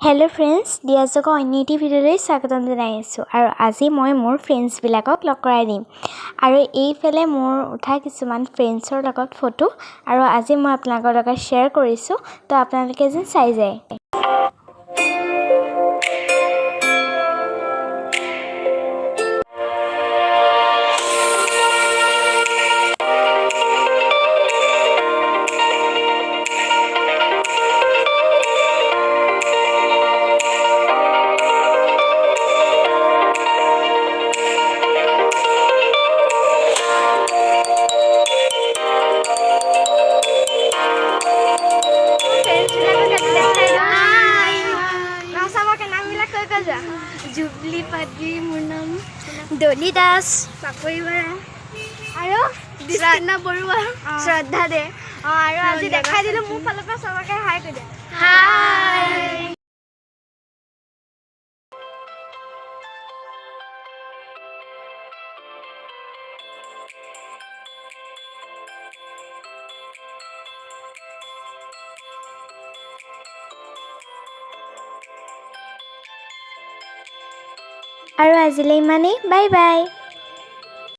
Hello' friends, ডিয়াজকৰ অন্য এটি ভিডিঅ'লৈ স্বাগতম জনাই আছোঁ। আৰু আজি মই মোৰ ফ্ৰেণ্ডছবিলাকক লগ কৰাই দিম। আৰু এইফালে মোৰ উঠা কিছুমান ফ্ৰেণ্ডছৰ লগত ফটো, আৰু আজি মই আপোনালোকৰ লগত শ্বেয়াৰ কৰিছোঁ, তো আপোনালোকে যেন চাই যায়। জুবলি পাদ্ৰী, মোৰ নাম ডলি দাস, পাপৰি বৰা আৰু শ্ৰদ্ধা বৰুৱা, শ্ৰদ্ধা দে। আৰু আজি দেখাই দিলোঁ মোৰ ফালৰ পৰা চবকে হাই কৰি দিয়া। হাই। আৰু আজিলৈ ইমানেই, বাই বাই।